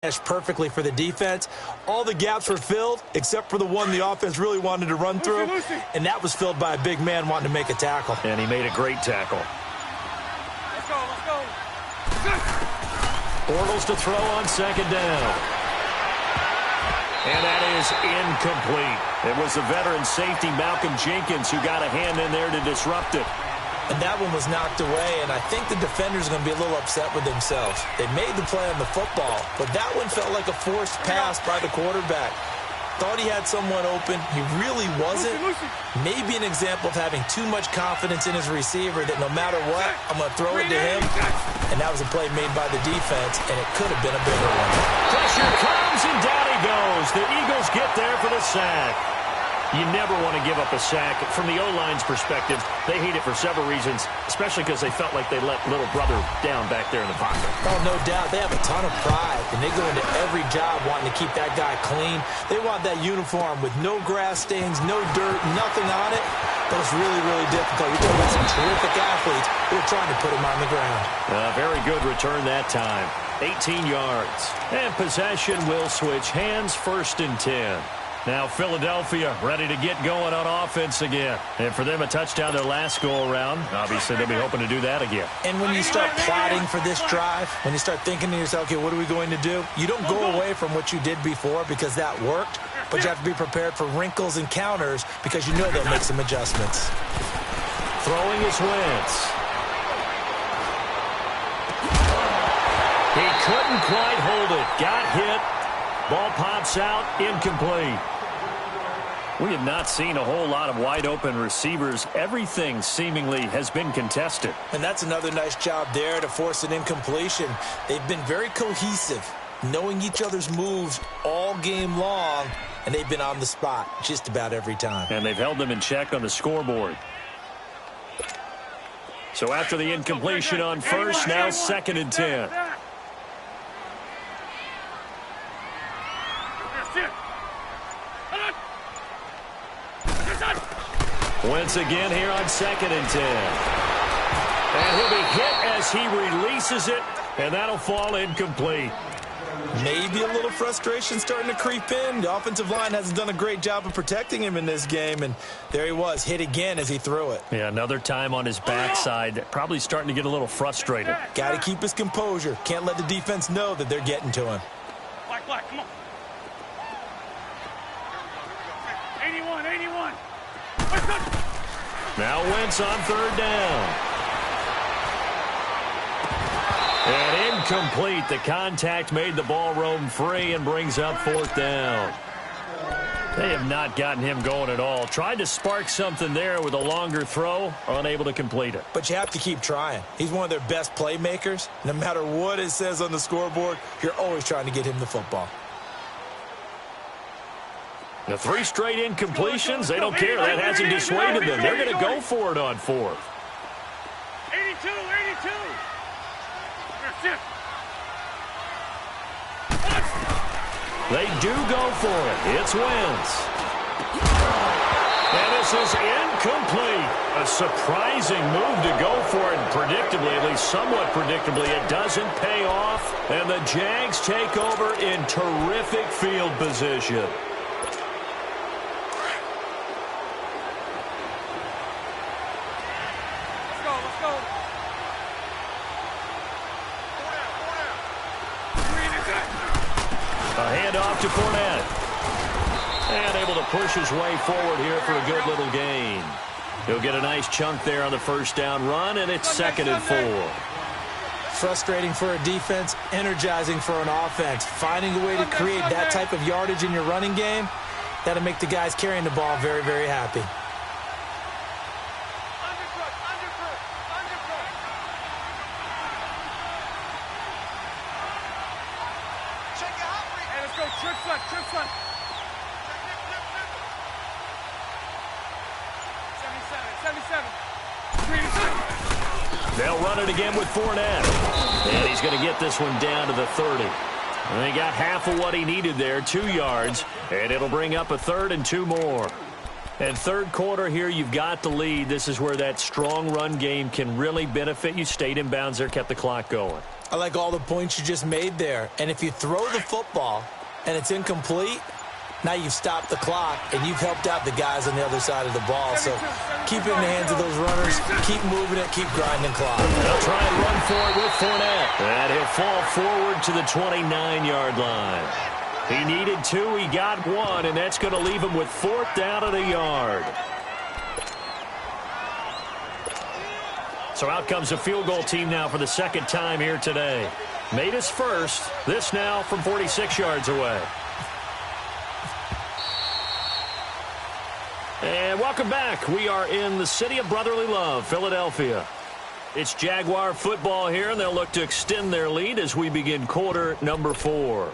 perfectly for the defense. All the gaps were filled except for the one the offense really wanted to run through, and that was filled by a big man wanting to make a tackle. And he made a great tackle. Let's go. Bortles to throw on second down. And that is incomplete. It was the veteran safety Malcolm Jenkins who got a hand in there to disrupt it. And that one was knocked away, and I think the defenders are going to be a little upset with themselves. They made the play on the football, but that one felt like a forced pass by the quarterback. Thought he had someone open. He really wasn't. Maybe an example of having too much confidence in his receiver that no matter what, I'm going to throw it to him. And that was a play made by the defense, and it could have been a bigger one. Pressure comes, and down he goes. The Eagles get there for the sack. You never want to give up a sack. From the O-line's perspective, they hate it for several reasons, especially because they felt like they let little brother down back there in the pocket. Oh, no doubt. They have a ton of pride, and they go into every job wanting to keep that guy clean. They want that uniform with no grass stains, no dirt, nothing on it. But it's really, really difficult. You're talking about some terrific athletes who are trying to put him on the ground. Very good return that time. 18 yards. And possession will switch hands, 1st and 10. Now Philadelphia ready to get going on offense again. And for them, a touchdown their last go-around. Obviously, they'll be hoping to do that again. And when you start plotting for this drive, when you start thinking to yourself, okay, what are we going to do? You don't go away from what you did before because that worked, but you have to be prepared for wrinkles and counters because you know they'll make some adjustments. Throwing is Wentz. He couldn't quite hold it. Got hit. Ball pops out, incomplete. We have not seen a whole lot of wide-open receivers. Everything seemingly has been contested. And that's another nice job there to force an incompletion. They've been very cohesive, knowing each other's moves all game long, and they've been on the spot just about every time. And they've held them in check on the scoreboard. So after the incompletion on first, now 2nd and 10. Wentz again here on 2nd and 10. And he'll be hit as he releases it, and that'll fall incomplete. Maybe a little frustration starting to creep in. The offensive line hasn't done a great job of protecting him in this game, and there he was, hit again as he threw it. Yeah, another time on his backside, probably starting to get a little frustrated. Got to keep his composure. Can't let the defense know that they're getting to him. Black, come on. 81. Now Wentz on 3rd down. And incomplete. The contact made the ball roam free and brings up 4th down. They have not gotten him going at all. Tried to spark something there with a longer throw, unable to complete it. But you have to keep trying. He's one of their best playmakers. No matter what it says on the scoreboard, you're always trying to get him the football. The 3 straight incompletions, they don't care. That hasn't dissuaded them. They're going to go for it on 4th. 82. They do go for it. It's Wentz. And this is incomplete. A surprising move to go for it. Predictably, at least somewhat predictably, it doesn't pay off. And the Jags take over in terrific field position. To Fournette. And able to push his way forward here for a good little gain. He'll get a nice chunk there on the 1st down run, and it's 2nd and 4. Frustrating for a defense, energizing for an offense. Finding a way to create that type of yardage in your running game, that'll make the guys carrying the ball very, very happy. Trip front. 77. They'll run it again with Fournette. And he's going to get this one down to the 30. And they got half of what he needed there, 2 yards. And it'll bring up a 3rd and 2 more. And 3rd quarter here, you've got the lead. This is where that strong run game can really benefit you. Stayed in bounds there, kept the clock going. I like all the points you just made there. And if you throw the football and it's incomplete, now you've stopped the clock and you've helped out the guys on the other side of the ball. So keep it in the hands of those runners. Keep moving it. Keep grinding clock. They'll try and run for it with Fournette. And he'll fall forward to the 29-yard line. He needed 2. He got 1, and that's going to leave him with 4th down and a yard. So out comes a field goal team now for the second time here today. Made his first. This now from 46 yards away. And welcome back. We are in the city of brotherly love, Philadelphia. It's Jaguar football here, and they'll look to extend their lead as we begin quarter number 4.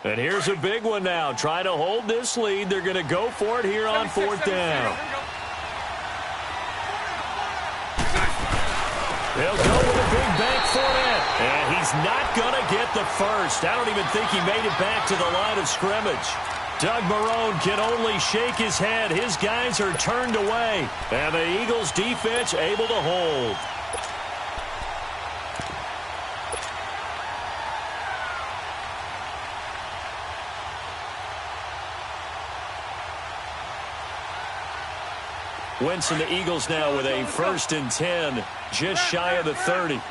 And here's a big one now. Try to hold this lead. They're going to go for it here on 4th down. They'll go with a big bank for it. And he's not going to get the first. I don't even think he made it back to the line of scrimmage. Doug Marrone can only shake his head. His guys are turned away. And the Eagles defense able to hold. Wentz and the Eagles now with a 1st and 10, just shy of the 30.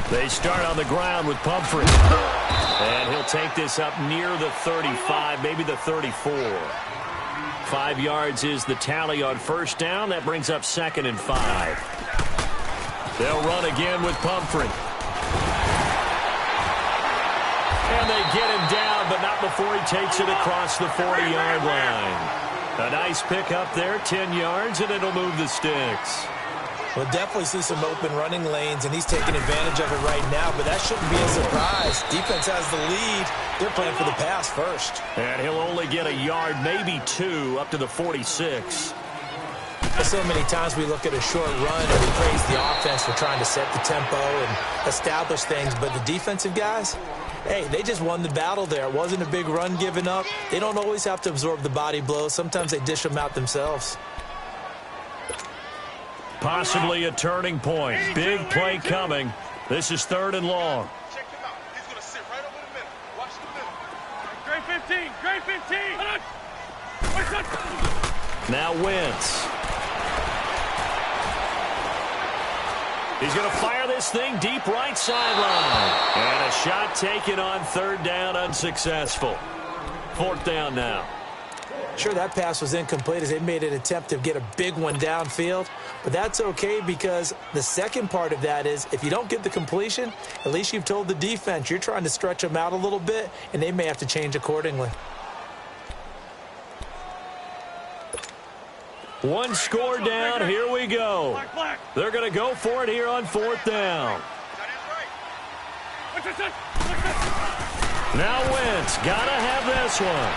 They start on the ground with Pumphrey. And he'll take this up near the 35, maybe the 34. 5 yards is the tally on 1st down. That brings up 2nd and 5. They'll run again with Pumphrey. And they get him down, but not before he takes it across the 40-yard line. A nice pick up there, 10 yards, and it'll move the sticks. We'll definitely see some open running lanes, and he's taking advantage of it right now, but that shouldn't be a surprise. Defense has the lead. They're playing for the pass first. And he'll only get a yard, maybe 2, up to the 46. So many times we look at a short run and we praise the offense for trying to set the tempo and establish things, but the defensive guys, hey, they just won the battle there. It wasn't a big run given up. They don't always have to absorb the body blows. Sometimes they dish them out themselves. Possibly a turning point. Big play coming. This is 3rd and long. Check him out. He's going to sit right over the middle. Watch the middle. Grade 15. Grade 15. Now Wentz. He's going to fire this thing deep right sideline. And a shot taken on 3rd down, unsuccessful. 4th down now. Sure, that pass was incomplete as they made an attempt to get a big one downfield, but that's okay because the second part of that is if you don't get the completion, at least you've told the defense you're trying to stretch them out a little bit, and they may have to change accordingly. One score down. Here we go. They're going to go for it here on 4th down. Now Wentz. Got to have this one.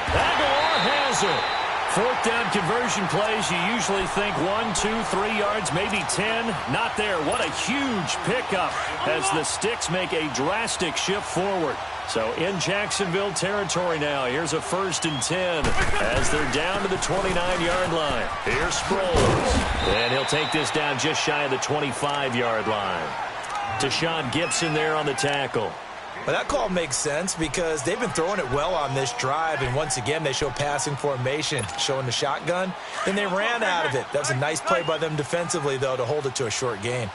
Aguilar has it. 4th down conversion plays, you usually think 1, 2, 3 yards, maybe 10. Not there. What a huge pickup as the sticks make a drastic shift forward. So in Jacksonville territory now. Here's a 1st and 10 as they're down to the 29-yard line. Here's Sproles. And he'll take this down just shy of the 25-yard line. Deshaun Gibson there on the tackle. Well, that call makes sense because they've been throwing it well on this drive, and once again they show passing formation, showing the shotgun, and they ran out of it. That's a nice play by them defensively, though, to hold it to a short gain.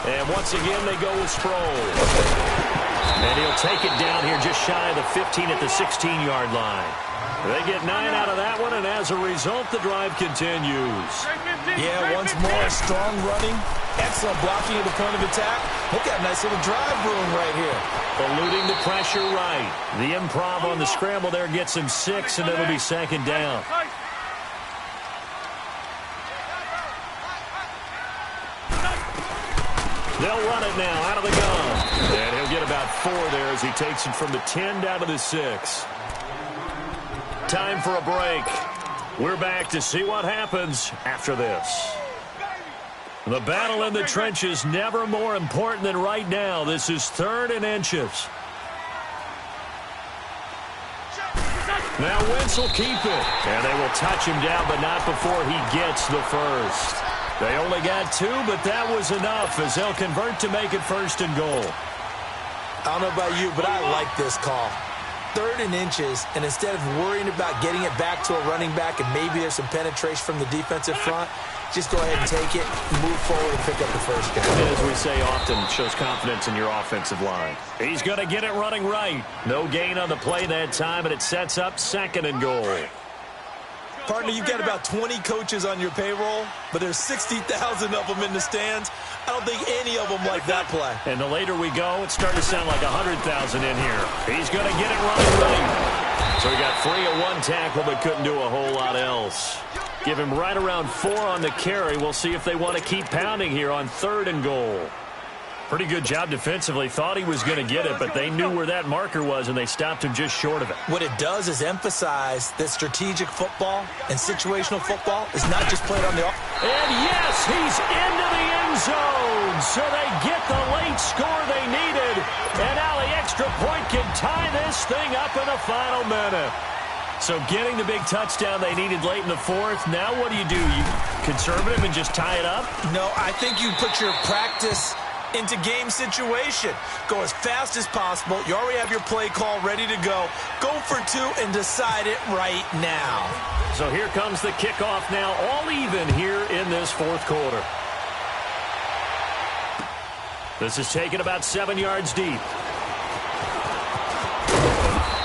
And once again they go with Sproles. And he'll take it down here just shy of the 15 at the 16-yard line. They get 9 out of that one, and as a result, the drive continues. Yeah, once more, strong running, excellent blocking at the point of attack. Look at a nice little drive room right here. Eluding the pressure right. The improv on the scramble there gets him 6, and it'll be 2nd down. They'll run it now out of the gun. And he'll get about 4 there as he takes it from the 10 down to the 6. Time for a break. We're back to see what happens after this. The battle in the trenches never more important than right now. This is 3rd and inches. Now Wentz will keep it. And they will touch him down, but not before he gets the first. They only got 2, but that was enough as they'll convert to make it 1st and goal. I don't know about you, but I like this call. 3rd and inches, and instead of worrying about getting it back to a running back and maybe there's some penetration from the defensive front, just go ahead and take it, move forward, and pick up the first down. As we say often, shows confidence in your offensive line. He's going to get it running right. No gain on the play that time, and it sets up 2nd and goal. Partner, you've got about 20 coaches on your payroll, but there's 60,000 of them in the stands. I don't think any of them like that play. And the later we go, it's starting to sound like 100,000 in here. He's going to get it running right. So he got free of 1 tackle, but couldn't do a whole lot else. Give him right around 4 on the carry. We'll see if they want to keep pounding here on 3rd and goal. Pretty good job defensively. Thought he was going to get it, but they knew where that marker was, and they stopped him just short of it. What it does is emphasize that strategic football and situational football is not just played on the offense. And yes, he's into the end zone. So they get the late score they needed. And now the extra point can tie this thing up in the final minute. So getting the big touchdown they needed late in the 4th. Now what do? You conservative and just tie it up? No, I think you put your practice into game situation. Go as fast as possible. You already have your play call ready to go. Go for 2 and decide it right now. So here comes the kickoff now, all even here in this 4th quarter. This is taken about 7 yards deep.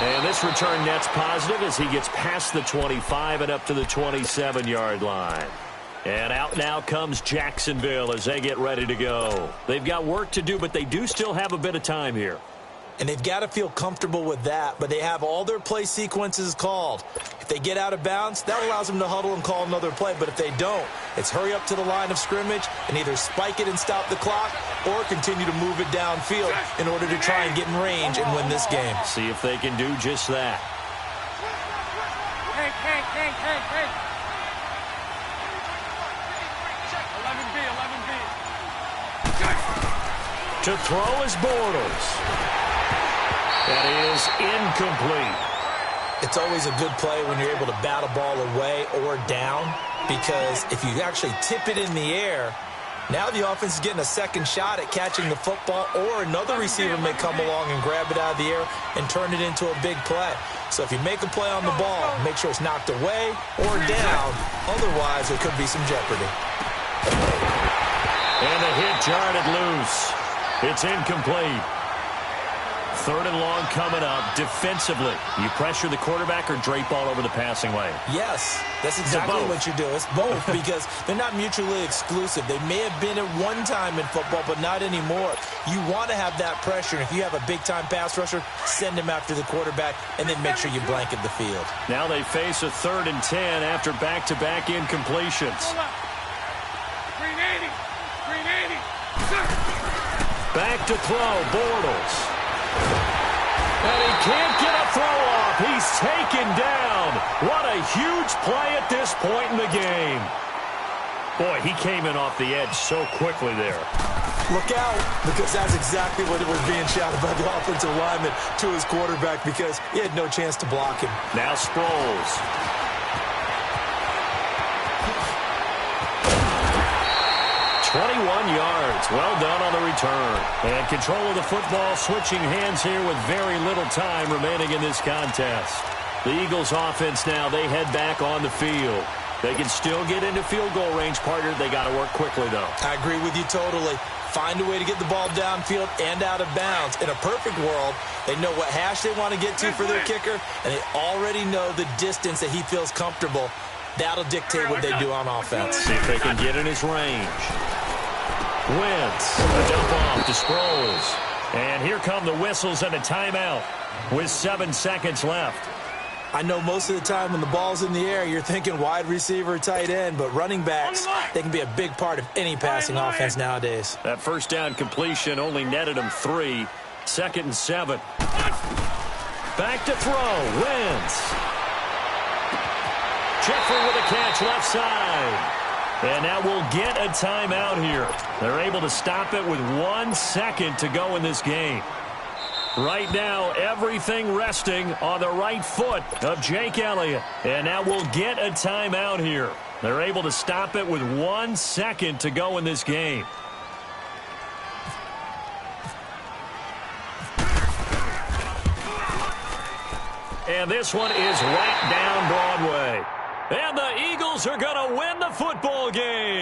And this return net's positive as he gets past the 25 and up to the 27-yard line. And out now comes Jacksonville as they get ready to go. They've got work to do, but they do still have a bit of time here. And they've got to feel comfortable with that, but they have all their play sequences called. If they get out of bounds, that allows them to huddle and call another play. But if they don't, it's hurry up to the line of scrimmage and either spike it and stop the clock or continue to move it downfield in order to try and get in range and win this game. See if they can do just that. Hey. 11B. To throw is Bortles. That is incomplete. It's always a good play when you're able to bat a ball away or down, because if you actually tip it in the air, now the offense is getting a second shot at catching the football, or another receiver may come along and grab it out of the air and turn it into a big play. So if you make a play on the ball, make sure it's knocked away or down. Otherwise, there could be some jeopardy. And the hit jarred it loose. It's incomplete. 3rd and long coming up. Defensively, you pressure the quarterback or drape all over the passing lane? Yes, that's exactly what you do. It's both because they're not mutually exclusive. They may have been at one time in football, but not anymore. You want to have that pressure. And if you have a big-time pass rusher, send him after the quarterback and then make sure you blanket the field. Now they face a 3rd and 10 after back-to-back incompletions. 380. Back to throw, Bortles. And he can't get a throw off. He's taken down. What a huge play at this point in the game. Boy, he came in off the edge so quickly there. Look out, because that's exactly what it was being shouted by the offensive lineman to his quarterback, because he had no chance to block him. Now Sproles. 21 yards. Well done on the return. And control of the football, switching hands here with very little time remaining in this contest. The Eagles offense now, they head back on the field. They can still get into field goal range, partner. They got to work quickly, though. I agree with you totally. Find a way to get the ball downfield and out of bounds. In a perfect world, they know what hash they want to get to for their kicker, and they already know the distance that he feels comfortable. That'll dictate what they do on offense. See if they can get in his range. Wentz, a dump off to Sproles. And here come the whistles and a timeout with 7 seconds left. I know most of the time when the ball's in the air, you're thinking wide receiver, tight end, but running backs, they can be a big part of any passing offense nowadays. That first down completion only netted him 3. 2nd and 7. Back to throw. Wentz. Jeffrey with a catch left side. And now we'll get a timeout here. They're able to stop it with 1 second to go in this game. Right now, everything resting on the right foot of Jake Elliott. And now we'll get a timeout here. They're able to stop it with 1 second to go in this game. And this one is right down Broadway. And the Eagles are going to win the football game.